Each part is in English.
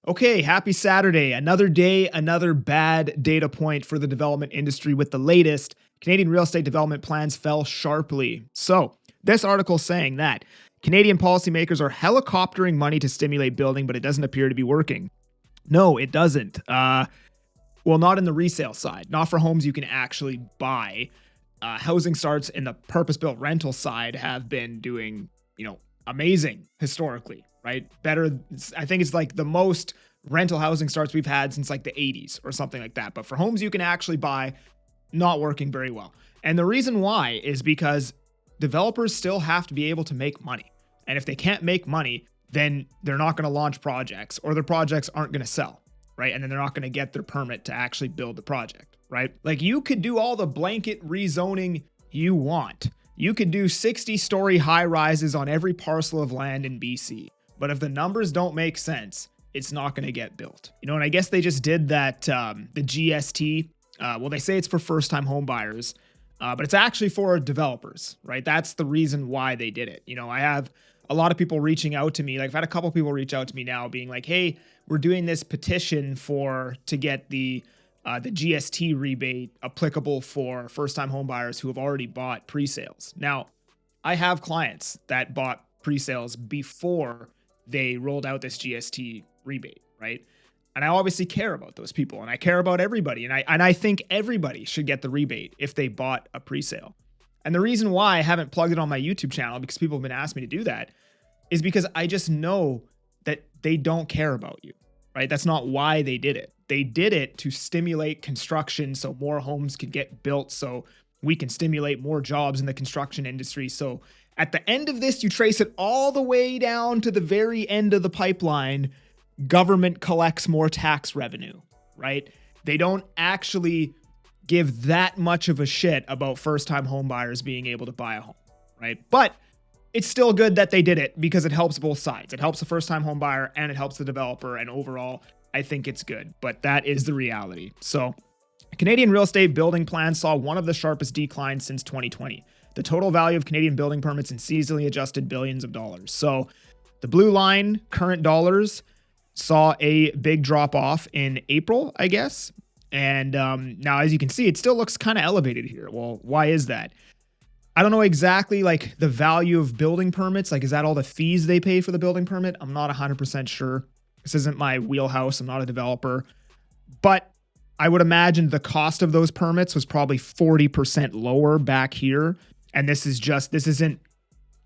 Okay, happy Saturday. Another day, another bad data point for the development industry with the latest. Canadian real estate development plans fell sharply. So, this article is saying that Canadian policymakers are helicoptering money to stimulate building, but it doesn't appear to be working. No, it doesn't. Well, not in the resale side, not for homes you can actually buy. Housing starts in the purpose-built rental side have been doing, amazing historically, right? Better. I think it's like the most rental housing starts we've had since like the 80s or something like that. But for homes you can actually buy, not working very well. And the reason why is because developers still have to be able to make money. And if they can't make money, then they're not going to launch projects, or their projects aren't going to sell, right? And then they're not going to get their permit to actually build the project, right? Like, you could do all the blanket rezoning you want. You could do 60-story high rises on every parcel of land in BC. But if the numbers don't make sense, it's not going to get built. And I guess they just did that, the GST. Well, they say it's for first-time home buyers, but it's actually for developers, right? That's the reason why they did it. I have a lot of people reaching out to me. Like, I've had a couple people reach out to me now being like, hey, we're doing this petition to get the GST rebate applicable for first-time home buyers who have already bought pre-sales. Now, I have clients that bought pre-sales before they rolled out this GST rebate, right? And I obviously care about those people, and I care about everybody, and I think everybody should get the rebate if they bought a pre-sale. And the reason why I haven't plugged it on my YouTube channel, because people have been asking me to do that, is because I just know that they don't care about you, right? That's not why they did it. They did it to stimulate construction so more homes could get built, so we can stimulate more jobs in the construction industry. So at the end of this, you trace it all the way down to the very end of the pipeline, government collects more tax revenue, right? They don't actually give that much of a shit about first-time home buyers being able to buy a home, right? But it's still good that they did it because it helps both sides. It helps the first-time home buyer and it helps the developer, and overall, I think it's good. But that is the reality. So Canadian real estate building plans saw one of the sharpest declines since 2020. The total value of Canadian building permits in seasonally adjusted billions of dollars. So the blue line, current dollars, saw a big drop off in April, I guess. And now, as you can see, it still looks kind of elevated here. Well, why is that? I don't know exactly like the value of building permits. Like, is that all the fees they pay for the building permit? I'm not 100% sure. This isn't my wheelhouse. I'm not a developer. But I would imagine the cost of those permits was probably 40% lower back here. And this isn't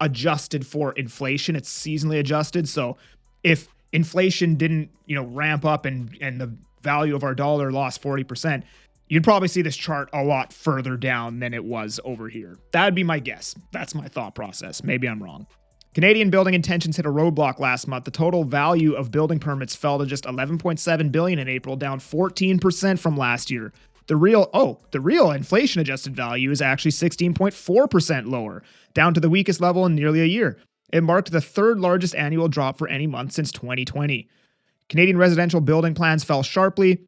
adjusted for inflation. It's seasonally adjusted. So if inflation didn't, ramp up and the value of our dollar lost 40%, you'd probably see this chart a lot further down than it was over here. That would be my guess. That's my thought process. Maybe I'm wrong. Canadian building intentions hit a roadblock last month. The total value of building permits fell to just $11.7 billion in April, down 14% from last year. The real inflation-adjusted value is actually 16.4% lower, down to the weakest level in nearly a year. It marked the third largest annual drop for any month since 2020. Canadian residential building plans fell sharply.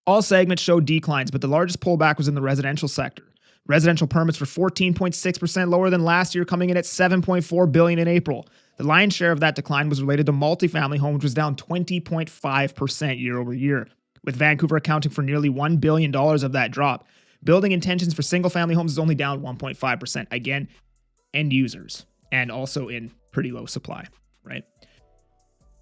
All segments showed declines, but the largest pullback was in the residential sector. Residential permits were 14.6% lower than last year, coming in at $7.4 billion in April. The lion's share of that decline was related to multifamily homes, which was down 20.5% year over year, with Vancouver accounting for nearly $1 billion of that drop. Building intentions for single-family homes is only down 1.5%. Again, end users, and also in pretty low supply, right?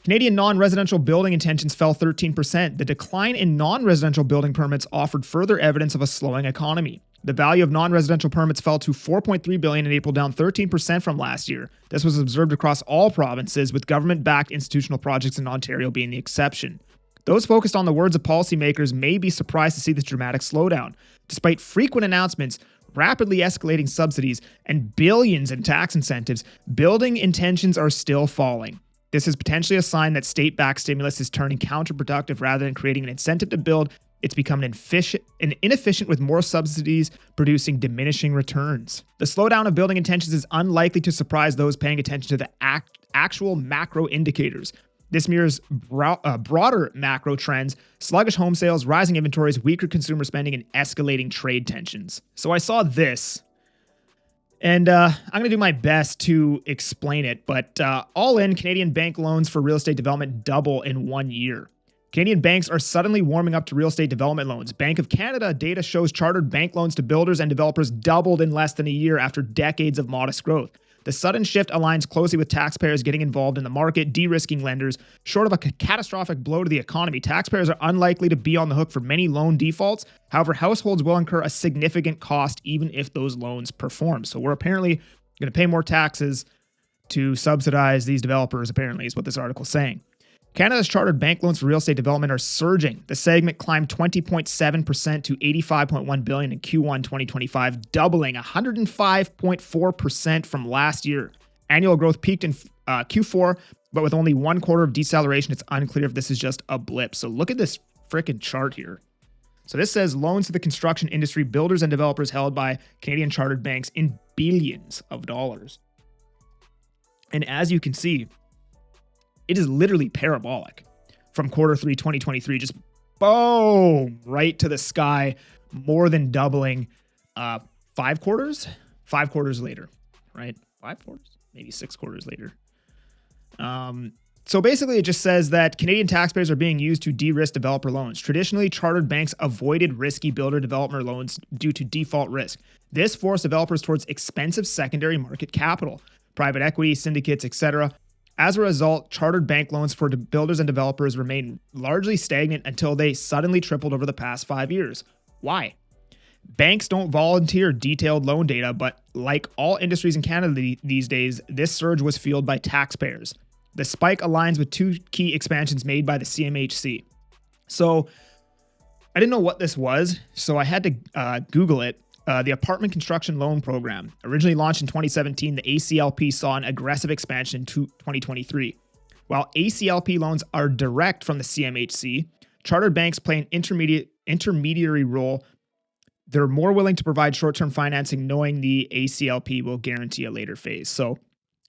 Canadian non-residential building intentions fell 13%. The decline in non-residential building permits offered further evidence of a slowing economy. The value of non-residential permits fell to $4.3 billion in April, down 13% from last year. This was observed across all provinces, with government-backed institutional projects in Ontario being the exception. Those focused on the words of policymakers may be surprised to see this dramatic slowdown. Despite frequent announcements, rapidly escalating subsidies, and billions in tax incentives, building intentions are still falling. This is potentially a sign that state-backed stimulus is turning counterproductive. Rather than creating an incentive to build, it's become inefficient with more subsidies producing diminishing returns. The slowdown of building intentions is unlikely to surprise those paying attention to the actual macro indicators. This mirrors broader macro trends: sluggish home sales, rising inventories, weaker consumer spending, and escalating trade tensions. So I saw this, and I'm going to do my best to explain it, but all in, Canadian bank loans for real estate development double in 1 year. Canadian banks are suddenly warming up to real estate development loans. Bank of Canada data shows chartered bank loans to builders and developers doubled in less than a year after decades of modest growth. The sudden shift aligns closely with taxpayers getting involved in the market, de-risking lenders. Short of a catastrophic blow to the economy, taxpayers are unlikely to be on the hook for many loan defaults. However, households will incur a significant cost even if those loans perform. So we're apparently going to pay more taxes to subsidize these developers, apparently, is what this article is saying. Canada's chartered bank loans for real estate development are surging. The segment climbed 20.7% to $85.1 billion in Q1 2025, doubling 105.4% from last year. Annual growth peaked in Q4, but with only 1 quarter of deceleration, it's unclear if this is just a blip. So look at this freaking chart here. So this says loans to the construction industry, builders and developers held by Canadian chartered banks in billions of dollars. And as you can see, it is literally parabolic from Q3 2023, just boom, right to the sky, more than doubling 5 quarters? 5 quarters later, right? 5 quarters? Maybe 6 quarters later. So basically, it just says that Canadian taxpayers are being used to de-risk developer loans. Traditionally, chartered banks avoided risky builder developer loans due to default risk. This forced developers towards expensive secondary market capital, private equity, syndicates, etc. As a result, chartered bank loans for builders and developers remain largely stagnant until they suddenly tripled over the past 5 years. Why? Banks don't volunteer detailed loan data, but like all industries in Canada these days, this surge was fueled by taxpayers. The spike aligns with 2 key expansions made by the CMHC. So I didn't know what this was, so I had to Google it. The Apartment Construction Loan Program, originally launched in 2017, the ACLP saw an aggressive expansion in 2023. While ACLP loans are direct from the CMHC, chartered banks play an intermediary role. They're more willing to provide short-term financing knowing the ACLP will guarantee a later phase. So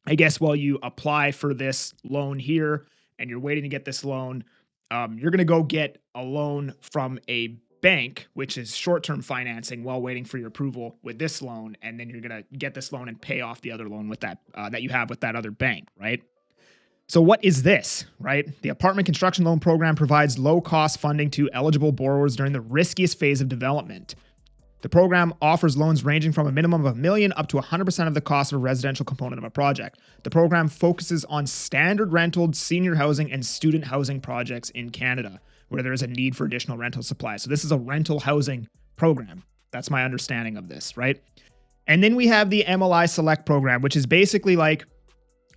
I guess while you apply for this loan here and you're waiting to get this loan, you're going to go get a loan from a bank, which is short-term financing, while waiting for your approval with this loan, and then you're going to get this loan and pay off the other loan with that you have with that other bank, right? So what is this, right? The Apartment Construction Loan Program provides low-cost funding to eligible borrowers during the riskiest phase of development. The program offers loans ranging from a minimum of $1 million up to 100% of the cost of a residential component of a project. The program focuses on standard rental, senior housing, and student housing projects in Canada, where there is a need for additional rental supply. So this is a rental housing program. That's my understanding of this, right? And then we have the MLI Select program, which is basically like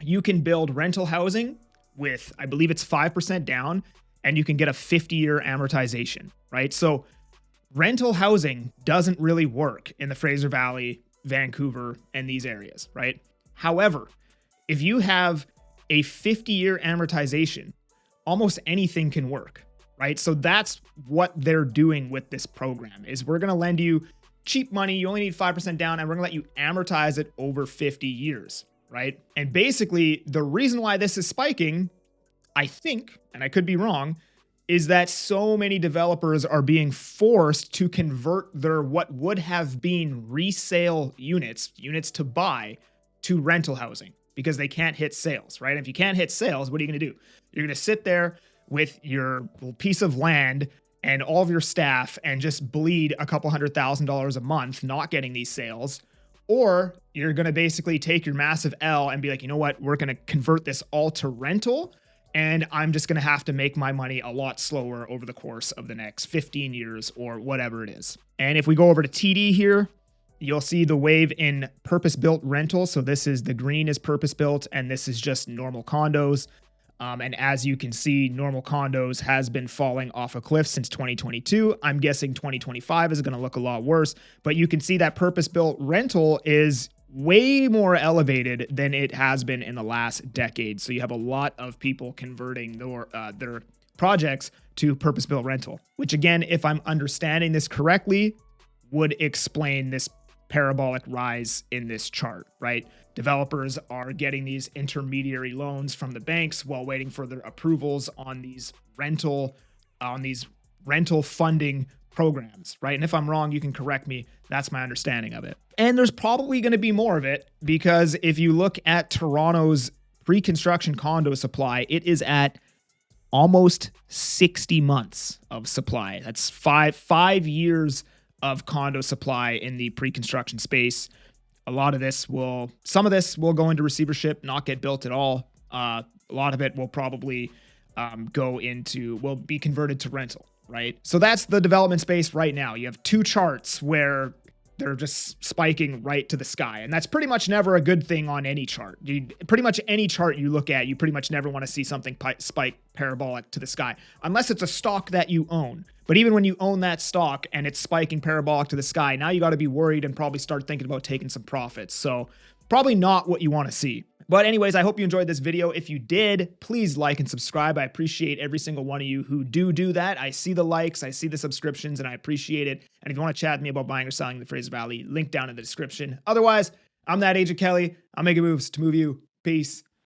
you can build rental housing with, I believe it's 5% down, and you can get a 50-year amortization, right? So rental housing doesn't really work in the Fraser Valley, Vancouver, and these areas, right? However, if you have a 50-year amortization, almost anything can work, right? So that's what they're doing with this program is we're going to lend you cheap money. You only need 5% down, and we're going to let you amortize it over 50 years, right? And basically the reason why this is spiking, I think, and I could be wrong, is that so many developers are being forced to convert their what would have been resale units to buy, to rental housing because they can't hit sales, right? If you can't hit sales, what are you going to do? You're going to sit there with your piece of land and all of your staff and just bleed a couple $100,000 a month not getting these sales. Or you're going to basically take your massive L and be like, you know what? We're going to convert this all to rental, and I'm just going to have to make my money a lot slower over the course of the next 15 years or whatever it is. And if we go over to TD here, you'll see the wave in purpose-built rental. So this is the green is purpose-built, and this is just normal condos. And as you can see, normal condos has been falling off a cliff since 2022. I'm guessing 2025 is going to look a lot worse, but you can see that purpose-built rental is way more elevated than it has been in the last decade. So you have a lot of people converting their projects to purpose-built rental, which again, if I'm understanding this correctly, would explain this parabolic rise in this chart, right? Developers are getting these intermediary loans from the banks while waiting for their approvals on these rental funding programs, right? And if I'm wrong, you can correct me. That's my understanding of it. And there's probably going to be more of it because if you look at Toronto's pre-construction condo supply, it is at almost 60 months of supply. That's five years of condo supply in the pre-construction space. Some of this will go into receivership, not get built at all. A lot of it will probably will be converted to rental, right? So that's the development space right now. You have two charts where they're just spiking right to the sky. And that's pretty much never a good thing on any chart. Pretty much any chart you look at, you pretty much never want to see something spike parabolic to the sky, unless it's a stock that you own. But even when you own that stock and it's spiking parabolic to the sky, now you got to be worried and probably start thinking about taking some profits. So probably not what you want to see. But anyways, I hope you enjoyed this video. If you did, please like and subscribe. I appreciate every single one of you who do that. I see the likes, I see the subscriptions, and I appreciate it. And if you want to chat with me about buying or selling in the Fraser Valley, link down in the description. Otherwise, I'm that Agent Kelly. I'm making moves to move you. Peace.